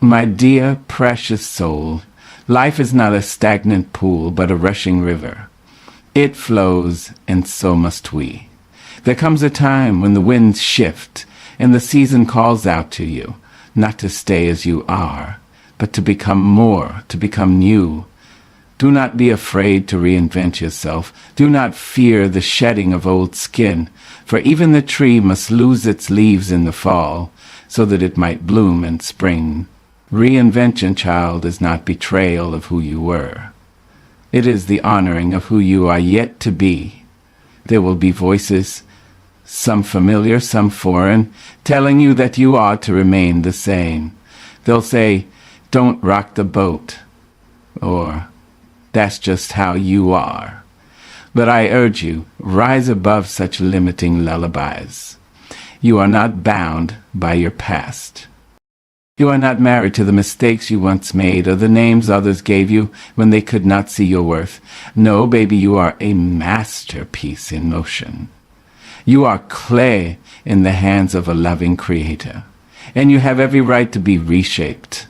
My dear, precious soul, life is not a stagnant pool, but a rushing river. It flows, and so must we. There comes a time when the winds shift, and the season calls out to you, not to stay as you are, but to become more, to become new. Do not be afraid to reinvent yourself. Do not fear the shedding of old skin, for even the tree must lose its leaves in the fall, so that it might bloom in spring. Reinvention, child, is not betrayal of who you were. It is the honoring of who you are yet to be. There will be voices, some familiar, some foreign, telling you that you ought to remain the same. They'll say, "Don't rock the boat," or "That's just how you are." But I urge you, rise above such limiting lullabies. You are not bound by your past. You are not married to the mistakes you once made or the names others gave you when they could not see your worth. No, baby, you are a masterpiece in motion. You are clay in the hands of a loving creator, and you have every right to be reshaped.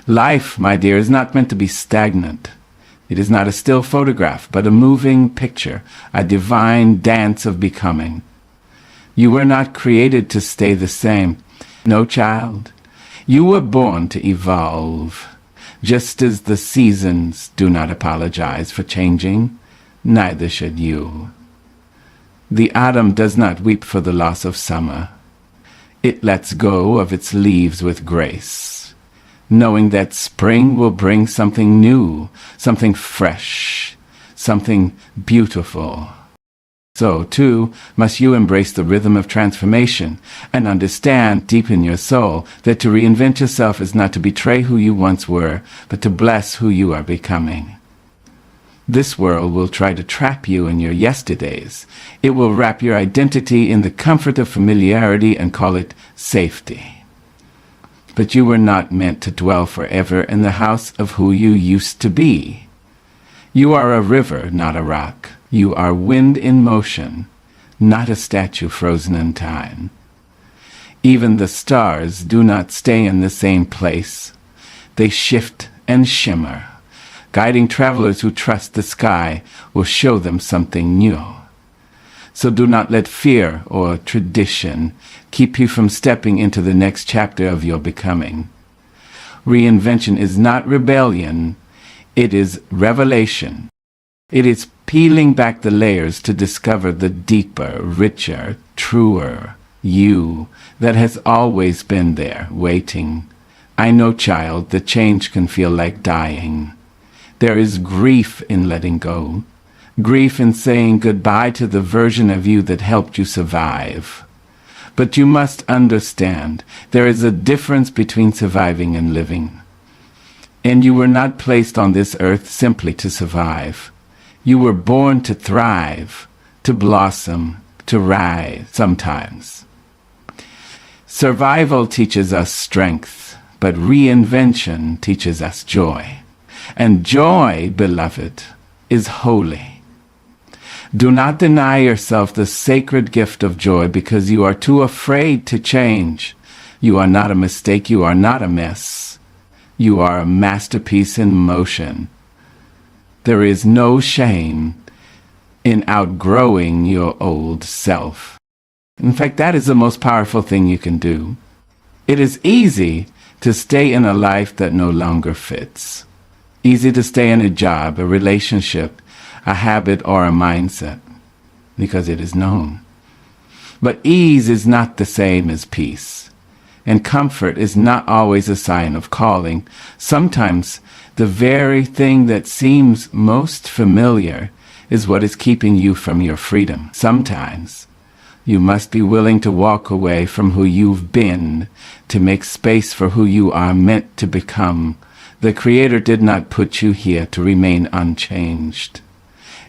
Life, my dear, is not meant to be stagnant. It is not a still photograph, but a moving picture, a divine dance of becoming. You were not created to stay the same. No, child. You were born to evolve. Just as the seasons do not apologize for changing, neither should you. The autumn does not weep for the loss of summer. It lets go of its leaves with grace, knowing that spring will bring something new, something fresh, something beautiful. So, too, must you embrace the rhythm of transformation and understand deep in your soul that to reinvent yourself is not to betray who you once were, but to bless who you are becoming. This world will try to trap you in your yesterdays. It will wrap your identity in the comfort of familiarity and call it safety. But you were not meant to dwell forever in the house of who you used to be. You are a river, not a rock. You are wind in motion, not a statue frozen in time. Even the stars do not stay in the same place. They shift and shimmer. Guiding travelers who trust the sky will show them something new. So do not let fear or tradition keep you from stepping into the next chapter of your becoming. Reinvention is not rebellion. It is revelation. It is peeling back the layers to discover the deeper, richer, truer you that has always been there, waiting. I know, child, that change can feel like dying. There is grief in letting go, grief in saying goodbye to the version of you that helped you survive. But you must understand, there is a difference between surviving and living. And you were not placed on this earth simply to survive. You were born to thrive, to blossom, to rise sometimes. Survival teaches us strength, but reinvention teaches us joy. And joy, beloved, is holy. Do not deny yourself the sacred gift of joy because you are too afraid to change. You are not a mistake. You are not a mess. You are a masterpiece in motion. There is no shame in outgrowing your old self. In fact, that is the most powerful thing you can do. It is easy to stay in a life that no longer fits. Easy to stay in a job, a relationship, a habit, or a mindset, because it is known. But ease is not the same as peace, and comfort is not always a sign of calling. Sometimes the very thing that seems most familiar is what is keeping you from your freedom. Sometimes you must be willing to walk away from who you've been to make space for who you are meant to become. The Creator did not put you here to remain unchanged.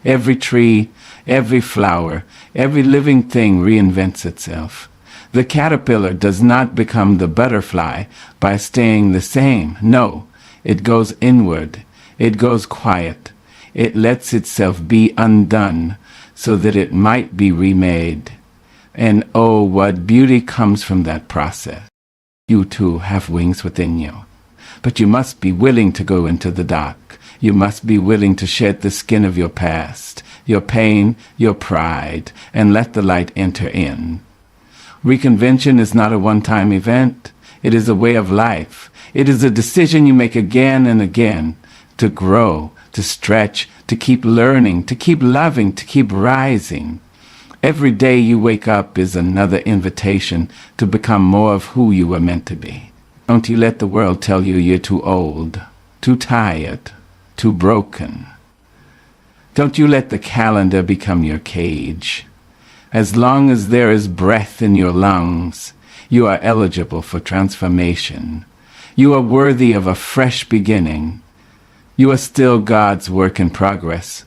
Every tree, every flower, every living thing reinvents itself. The caterpillar does not become the butterfly by staying the same. No, it goes inward. It goes quiet. It lets itself be undone so that it might be remade. And oh, what beauty comes from that process. You too have wings within you. but you must be willing to go into the dark. You must be willing to shed the skin of your past, your pain, your pride, and let the light enter in. Reconvention is not a one-time event. It is a way of life. It is a decision you make again and again to grow, to stretch, to keep learning, to keep loving, to keep rising. Every day you wake up is another invitation to become more of who you were meant to be. Don't you let the world tell you you're too old, too tired, too broken. Don't you let the calendar become your cage. As long as there is breath in your lungs, you are eligible for transformation. You are worthy of a fresh beginning. You are still God's work in progress.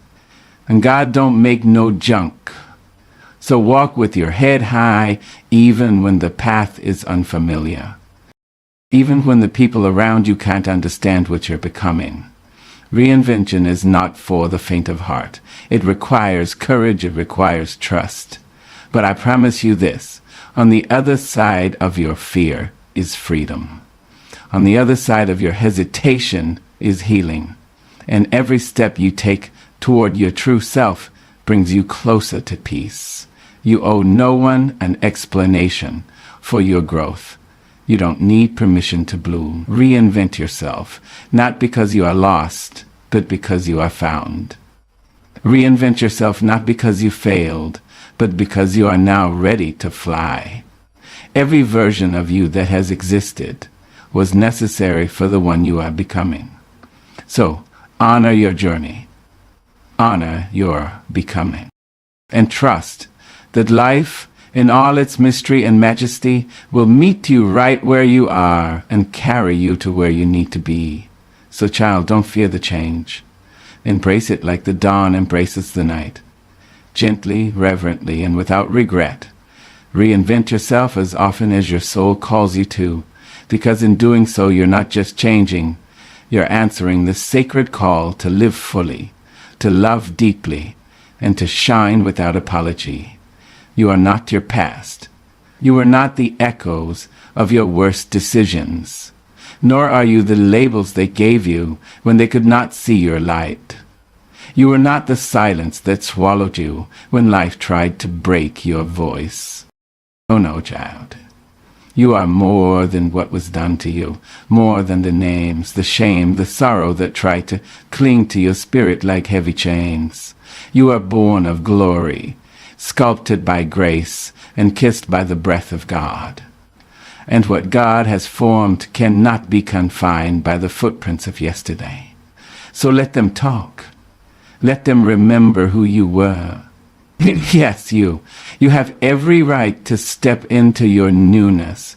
And God don't make no junk. So walk with your head high even when the path is unfamiliar. Even when the people around you can't understand what you're becoming. Reinvention is not for the faint of heart. It requires courage, it requires trust. But I promise you this, on the other side of your fear is freedom. On the other side of your hesitation is healing. And every step you take toward your true self brings you closer to peace. You owe no one an explanation for your growth. You don't need permission to bloom. Reinvent yourself, not because you are lost, but because you are found. Reinvent yourself not because you failed, but because you are now ready to fly. Every version of you that has existed was necessary for the one you are becoming. So, honor your journey. Honor your becoming. And trust that life, in all its mystery and majesty, will meet you right where you are and carry you to where you need to be. So, child, don't fear the change. Embrace it like the dawn embraces the night. Gently, reverently, and without regret. Reinvent yourself as often as your soul calls you to, because in doing so, you're not just changing, you're answering the sacred call to live fully, to love deeply, and to shine without apology. You are not your past. You are not the echoes of your worst decisions, nor are you the labels they gave you when they could not see your light. You are not the silence that swallowed you when life tried to break your voice. Oh no, child. You are more than what was done to you, more than the names, the shame, the sorrow that tried to cling to your spirit like heavy chains. You are born of glory, sculpted by grace and kissed by the breath of God. And what God has formed cannot be confined by the footprints of yesterday. So let them talk. Let them remember who you were. Yes, you. You have every right to step into your newness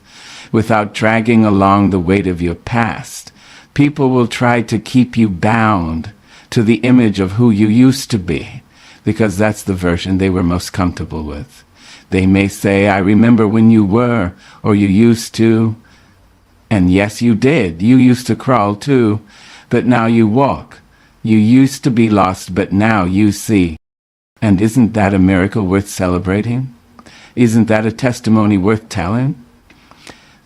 without dragging along the weight of your past. People will try to keep you bound to the image of who you used to be, because that's the version they were most comfortable with. They may say, I remember when you were, or you used to. And yes, you did. You used to crawl too, but now you walk. You used to be lost, but now you see. And isn't that a miracle worth celebrating? Isn't that a testimony worth telling?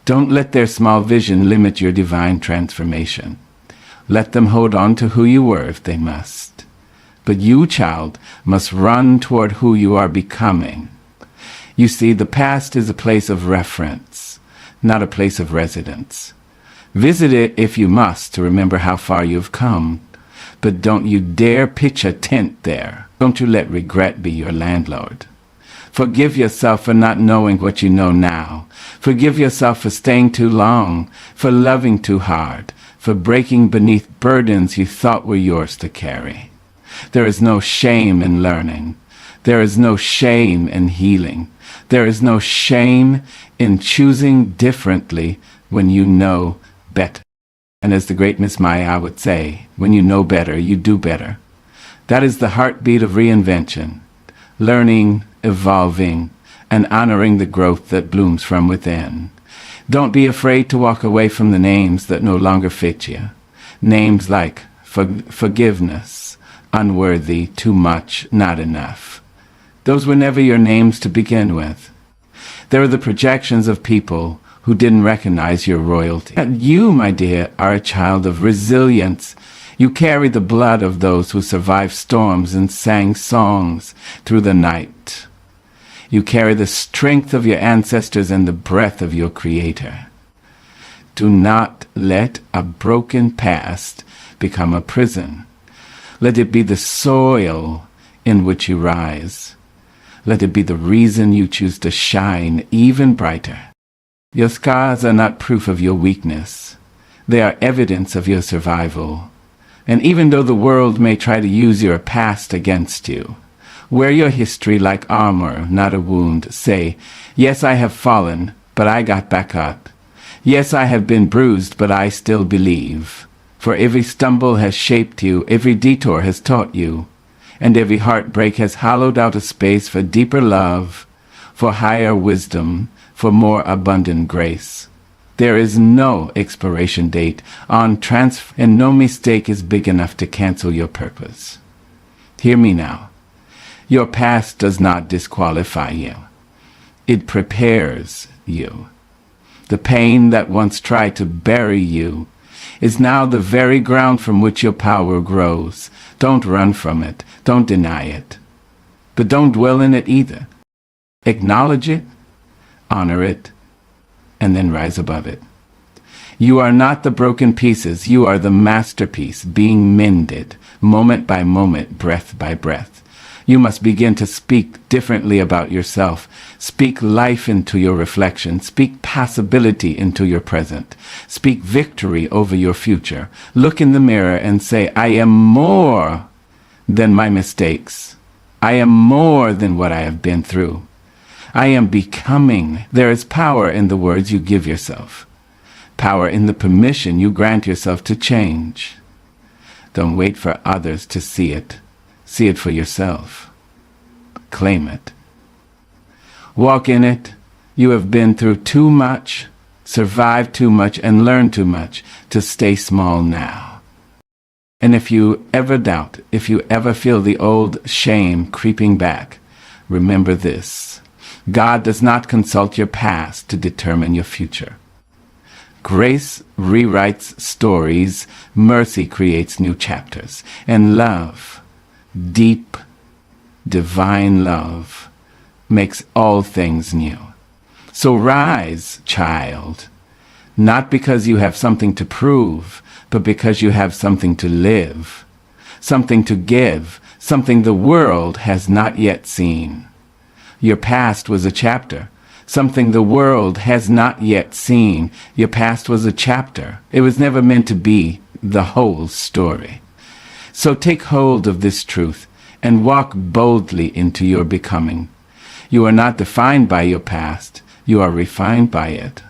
Don't let their small vision limit your divine transformation. Let them hold on to who you were if they must. But you, child, must run toward who you are becoming. You see, the past is a place of reference, not a place of residence. Visit it if you must to remember how far you've come. But don't you dare pitch a tent there. Don't you let regret be your landlord. Forgive yourself for not knowing what you know now. Forgive yourself for staying too long, for loving too hard, for breaking beneath burdens you thought were yours to carry. There is no shame in learning. There is no shame in healing. There is no shame in choosing differently when you know better. And as the great Miss Maya would say, when you know better, you do better. That is the heartbeat of reinvention, learning, evolving, and honoring the growth that blooms from within. Don't be afraid to walk away from the names that no longer fit you. Names like forgiveness, unworthy, too much, not enough. Those were never your names to begin with. They were the projections of people who didn't recognize your royalty. And you, my dear, are a child of resilience. You carry the blood of those who survived storms and sang songs through the night. You carry the strength of your ancestors and the breath of your Creator. Do not let a broken past become a prison. Let it be the soil in which you rise. Let it be the reason you choose to shine even brighter. Your scars are not proof of your weakness. They are evidence of your survival. And even though the world may try to use your past against you, wear your history like armor, not a wound. Say, yes, I have fallen, but I got back up. Yes, I have been bruised, but I still believe. For every stumble has shaped you, every detour has taught you, and every heartbreak has hollowed out a space for deeper love, for higher wisdom, for more abundant grace. There is no expiration date on transfer, and no mistake is big enough to cancel your purpose. Hear me now. Your past does not disqualify you. It prepares you. The pain that once tried to bury you is now the very ground from which your power grows. Don't run from it. Don't deny it. But don't dwell in it either. Acknowledge it, honor it, and then rise above it. You are not the broken pieces. You are the masterpiece being mended, moment by moment, breath by breath. You must begin to speak differently about yourself. Speak life into your reflection. Speak possibility into your present. Speak victory over your future. Look in the mirror and say, I am more than my mistakes. I am more than what I have been through. I am becoming. There is power in the words you give yourself. Power in the permission you grant yourself to change. Don't wait for others to see it. See it for yourself. Claim it. Walk in it. You have been through too much, survived too much, and learned too much to stay small now. And if you ever doubt, if you ever feel the old shame creeping back, remember this. God does not consult your past to determine your future. Grace rewrites stories, mercy creates new chapters, and love, deep, divine love, makes all things new. So rise, child, not because you have something to prove, but because you have something to live, something to give, something the world has not yet seen. Your past was a chapter, something the world has not yet seen. Your past was a chapter. It was never meant to be the whole story. So take hold of this truth and walk boldly into your becoming. You are not defined by your past. You are refined by it.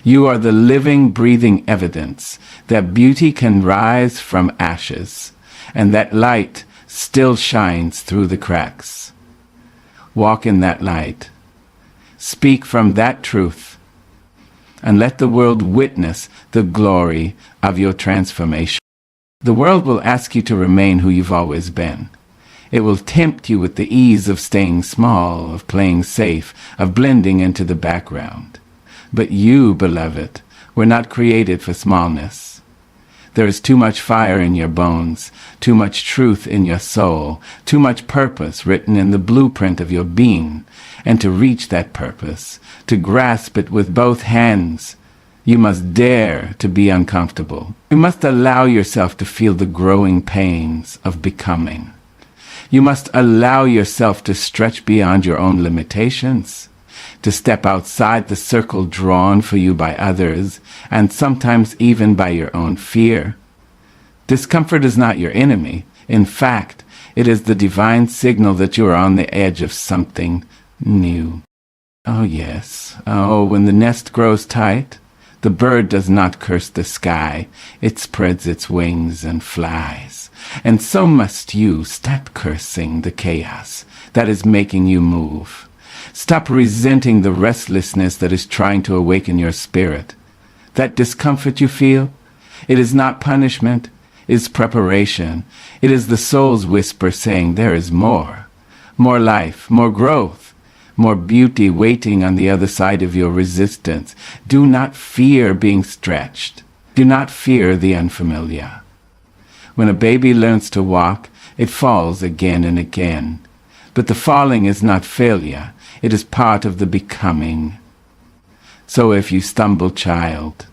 You are the living, breathing evidence that beauty can rise from ashes and that light still shines through the cracks. Walk in that light. Speak from that truth, and let the world witness the glory of your transformation. The world will ask you to remain who you've always been. It will tempt you with the ease of staying small, of playing safe, of blending into the background. But you, beloved, were not created for smallness. There is too much fire in your bones, too much truth in your soul, too much purpose written in the blueprint of your being. And to reach that purpose, to grasp it with both hands, you must dare to be uncomfortable. You must allow yourself to feel the growing pains of becoming. You must allow yourself to stretch beyond your own limitations, to step outside the circle drawn for you by others, and sometimes even by your own fear. Discomfort is not your enemy. In fact, it is the divine signal that you are on the edge of something new. Oh yes. Oh, when the nest grows tight, the bird does not curse the sky. It spreads its wings and flies. And so must you stop cursing the chaos that is making you move. Stop resenting the restlessness that is trying to awaken your spirit. That discomfort you feel, it is not punishment, it is preparation. It is the soul's whisper saying there is more. More life, more growth, more beauty waiting on the other side of your resistance. Do not fear being stretched. Do not fear the unfamiliar. When a baby learns to walk, it falls again and again. But the falling is not failure. It is part of the becoming. So if you stumble, child,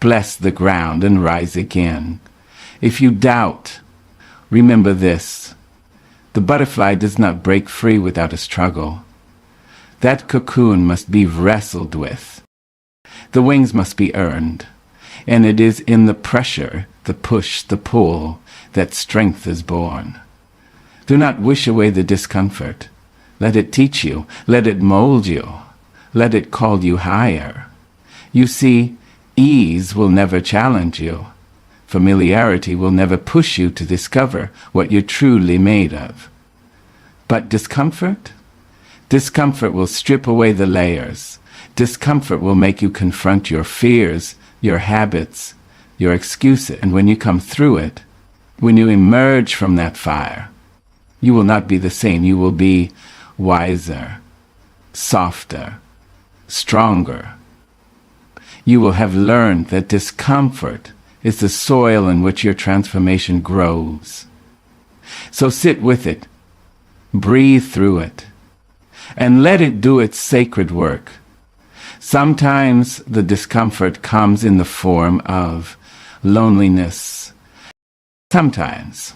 bless the ground and rise again. If you doubt, remember this: the butterfly does not break free without a struggle. That cocoon must be wrestled with. The wings must be earned. And it is in the pressure, the push, the pull, that strength is born. Do not wish away the discomfort. Let it teach you. Let it mold you. Let it call you higher. You see, ease will never challenge you. Familiarity will never push you to discover what you're truly made of. But discomfort? Discomfort will strip away the layers. Discomfort will make you confront your fears, your habits, your excuses. And when you come through it, when you emerge from that fire, you will not be the same. You will be wiser, softer, stronger. You will have learned that discomfort is the soil in which your transformation grows. So sit with it, breathe through it, and let it do its sacred work. Sometimes the discomfort comes in the form of loneliness. Sometimes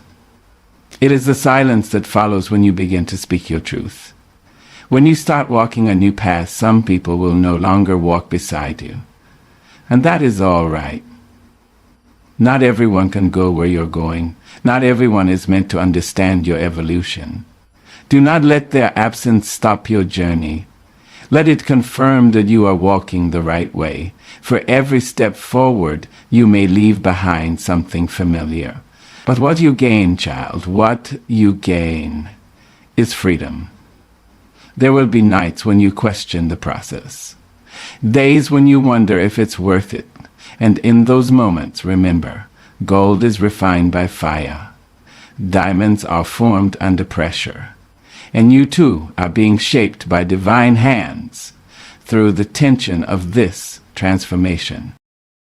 it is the silence that follows when you begin to speak your truth. When you start walking a new path, some people will no longer walk beside you. And that is all right. Not everyone can go where you're going. Not everyone is meant to understand your evolution. Do not let their absence stop your journey. Let it confirm that you are walking the right way. For every step forward, you may leave behind something familiar. But what you gain, child, what you gain is freedom. There will be nights when you question the process. Days when you wonder if it's worth it. And in those moments, remember, gold is refined by fire. Diamonds are formed under pressure. And you too are being shaped by divine hands through the tension of this transformation.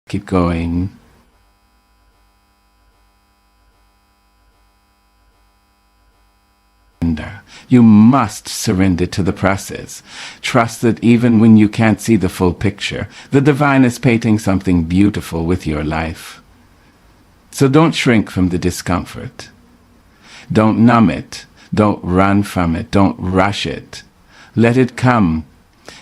Keep going. You must surrender to the process. Trust that even when you can't see the full picture, the divine is painting something beautiful with your life. So don't shrink from the discomfort. Don't numb it. Don't run from it. Don't rush it. Let it come.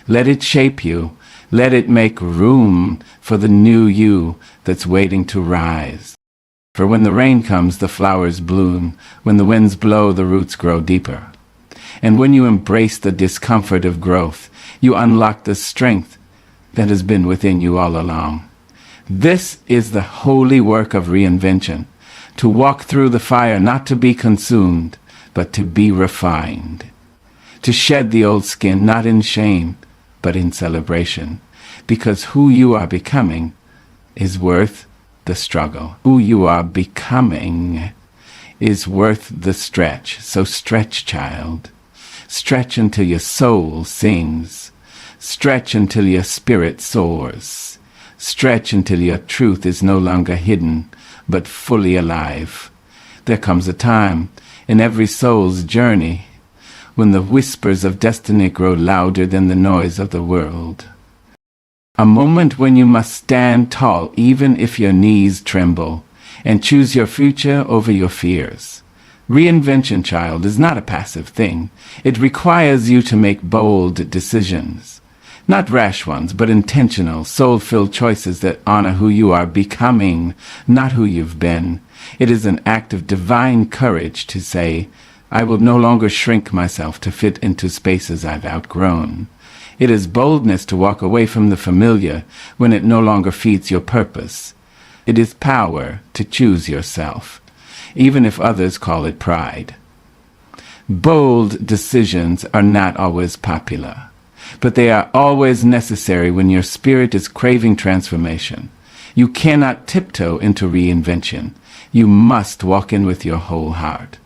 Let it shape you. Let it make room for the new you that's waiting to rise. For when the rain comes, the flowers bloom. When the winds blow, the roots grow deeper. And when you embrace the discomfort of growth, you unlock the strength that has been within you all along. This is the holy work of reinvention, to walk through the fire, not to be consumed, but to be refined. To shed the old skin, not in shame, but in celebration. Because who you are becoming is worth the struggle. Who you are becoming is worth the stretch. So stretch, child. Stretch until your soul sings. Stretch until your spirit soars. Stretch until your truth is no longer hidden, but fully alive. There comes a time in every soul's journey when the whispers of destiny grow louder than the noise of the world. A moment when you must stand tall even if your knees tremble, and choose your future over your fears. Reinvention, child, is not a passive thing. It requires you to make bold decisions. Not rash ones, but intentional, soul-filled choices that honor who you are becoming, not who you've been. It is an act of divine courage to say, I will no longer shrink myself to fit into spaces I've outgrown. It is boldness to walk away from the familiar when it no longer feeds your purpose. It is power to choose yourself, even if others call it pride. Bold decisions are not always popular, but they are always necessary when your spirit is craving transformation. You cannot tiptoe into reinvention. You must walk in with your whole heart.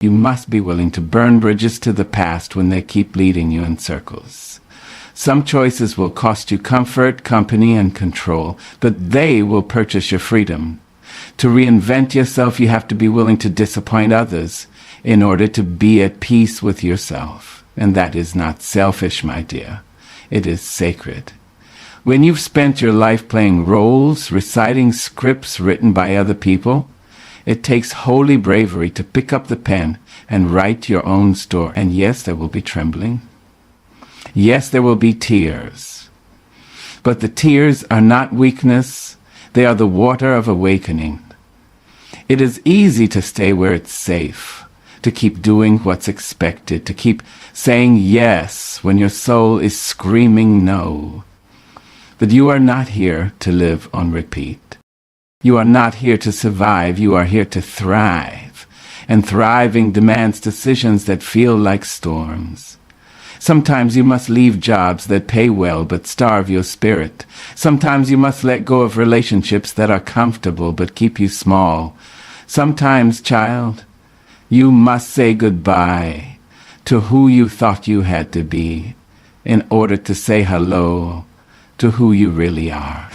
You must be willing to burn bridges to the past when they keep leading you in circles. Some choices will cost you comfort, company, and control, but they will purchase your freedom. To reinvent yourself, you have to be willing to disappoint others in order to be at peace with yourself. And that is not selfish, my dear. It is sacred. When you've spent your life playing roles, reciting scripts written by other people, it takes holy bravery to pick up the pen and write your own story. And yes, there will be trembling. Yes, there will be tears. But the tears are not weakness. They are the water of awakening. It is easy to stay where it's safe, to keep doing what's expected, to keep saying yes when your soul is screaming no. But you are not here to live on repeat. You are not here to survive. You are here to thrive. And thriving demands decisions that feel like storms. Sometimes you must leave jobs that pay well but starve your spirit. Sometimes you must let go of relationships that are comfortable but keep you small. Sometimes, child, you must say goodbye to who you thought you had to be in order to say hello to who you really are.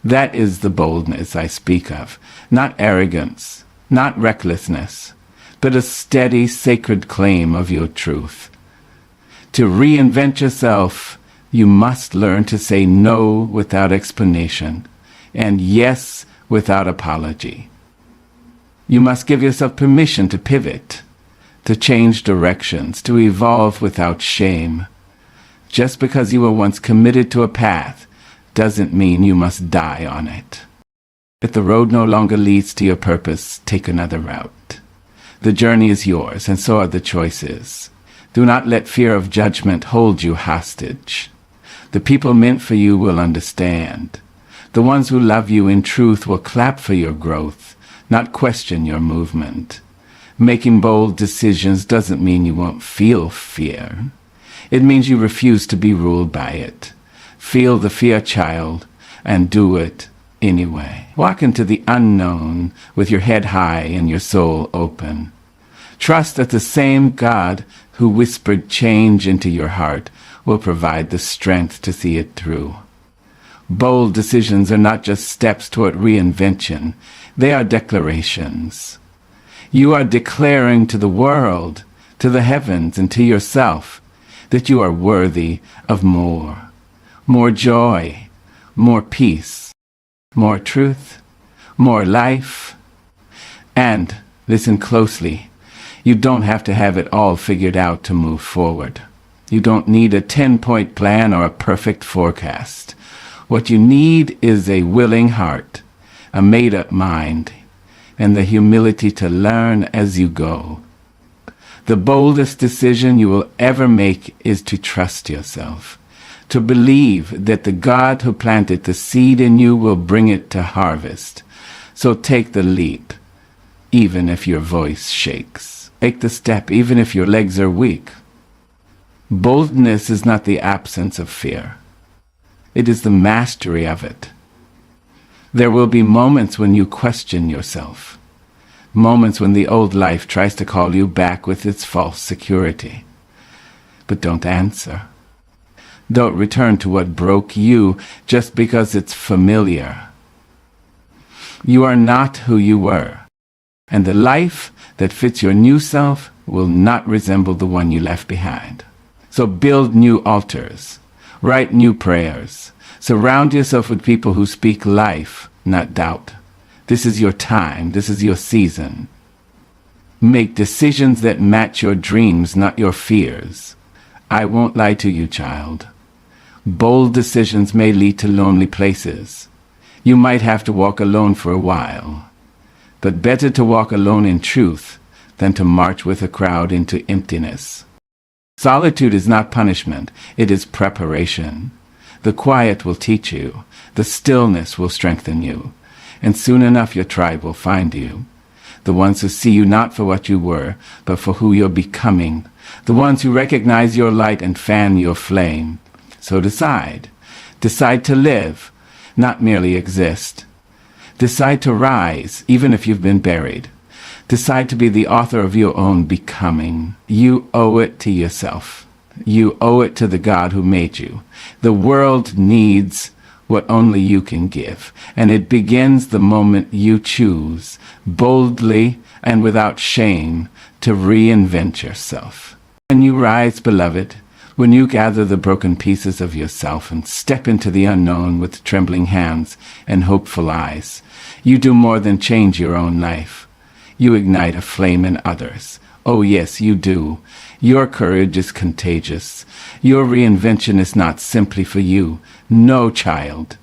That is the boldness I speak of, not arrogance, not recklessness, but a steady, sacred claim of your truth. To reinvent yourself, you must learn to say no without explanation and yes without apology. You must give yourself permission to pivot, to change directions, to evolve without shame. Just because you were once committed to a path doesn't mean you must die on it. If the road no longer leads to your purpose, take another route. The journey is yours, and so are the choices. Do not let fear of judgment hold you hostage. The people meant for you will understand. The ones who love you in truth will clap for your growth, not question your movement. Making bold decisions doesn't mean you won't feel fear. It means you refuse to be ruled by it. Feel the fear, child, and do it anyway. Walk into the unknown with your head high and your soul open. Trust that the same God who whispered change into your heart will provide the strength to see it through. Bold decisions are not just steps toward reinvention. They are declarations. You are declaring to the world, to the heavens, and to yourself that you are worthy of more. More joy, more peace, more truth, more life. And, listen closely, you don't have to have it all figured out to move forward. You don't need a 10-point plan or a perfect forecast. What you need is a willing heart, a made-up mind, and the humility to learn as you go. The boldest decision you will ever make is to trust yourself, to believe that the God who planted the seed in you will bring it to harvest. So take the leap, even if your voice shakes. Take the step, even if your legs are weak. Boldness is not the absence of fear. It is the mastery of it. There will be moments when you question yourself, moments when the old life tries to call you back with its false security. But don't answer. Don't return to what broke you just because it's familiar. You are not who you were, and the life that fits your new self will not resemble the one you left behind. So build new altars, write new prayers, surround yourself with people who speak life, not doubt. This is your time, this is your season. Make decisions that match your dreams, not your fears. I won't lie to you, child. Bold decisions may lead to lonely places. You might have to walk alone for a while. But better to walk alone in truth than to march with a crowd into emptiness. Solitude is not punishment, it is preparation. The quiet will teach you, the stillness will strengthen you, and soon enough your tribe will find you. The ones who see you not for what you were, but for who you're becoming. The ones who recognize your light and fan your flame. So decide. Decide to live, not merely exist. Decide to rise, even if you've been buried. Decide to be the author of your own becoming. You owe it to yourself. You owe it to the God who made you. The world needs what only you can give, and it begins the moment you choose, boldly and without shame, to reinvent yourself. When you rise, beloved, when you gather the broken pieces of yourself and step into the unknown with trembling hands and hopeful eyes, you do more than change your own life. You ignite a flame in others. Oh yes, you do. Your courage is contagious. Your reinvention is not simply for you. No, child.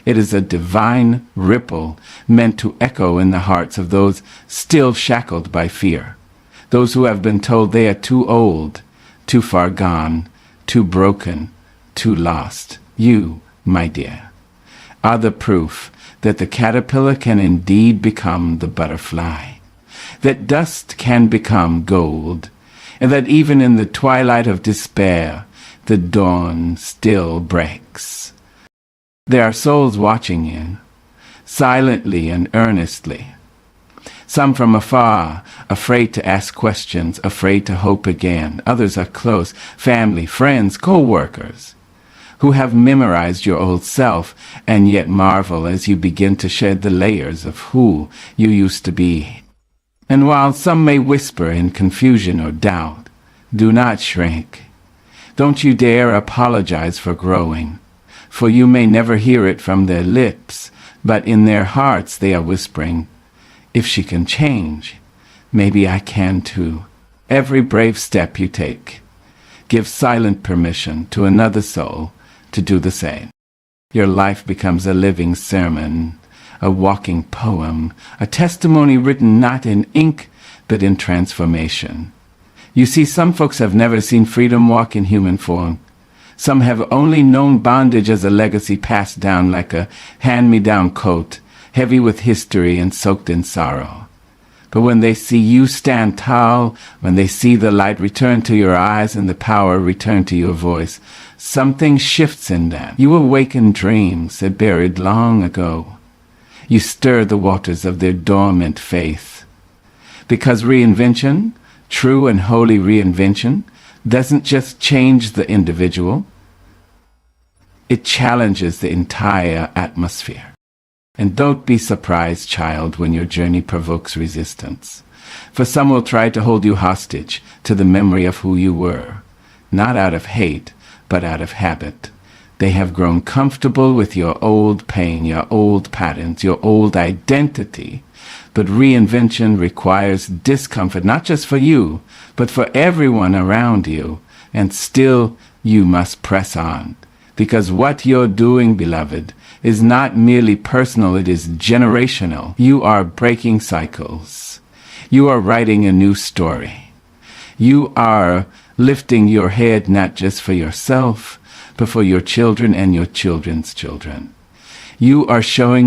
It is a divine ripple meant to echo in the hearts of those still shackled by fear. Those who have been told they are too old, too far gone, too broken, too lost. You, my dear, are the proof that the caterpillar can indeed become the butterfly, that dust can become gold, and that even in the twilight of despair, the dawn still breaks. There are souls watching you, silently and earnestly. Some from afar, afraid to ask questions, afraid to hope again. Others are close, family, friends, co-workers, who have memorized your old self and yet marvel as you begin to shed the layers of who you used to be. And while some may whisper in confusion or doubt, do not shrink. Don't you dare apologize for growing, for you may never hear it from their lips, but in their hearts they are whispering, if she can change, maybe I can too. Every brave step you take, give silent permission to another soul to do the same. Your life becomes a living sermon, a walking poem, a testimony written not in ink, but in transformation. You see, some folks have never seen freedom walk in human form. Some have only known bondage as a legacy passed down like a hand-me-down coat, heavy with history and soaked in sorrow. But when they see you stand tall, when they see the light return to your eyes and the power return to your voice, something shifts in them. You awaken dreams that buried long ago. You stir the waters of their dormant faith. Because reinvention, true and holy reinvention, doesn't just change the individual, it challenges the entire atmosphere. And don't be surprised, child, when your journey provokes resistance. For some will try to hold you hostage to the memory of who you were, not out of hate, but out of habit. They have grown comfortable with your old pain, your old patterns, your old identity. But reinvention requires discomfort, not just for you, but for everyone around you. And still, you must press on. Because what you're doing, beloved, is not merely personal, it is generational. You are breaking cycles. You are writing a new story. You are lifting your head not just for yourself, but for your children and your children's children. You are showing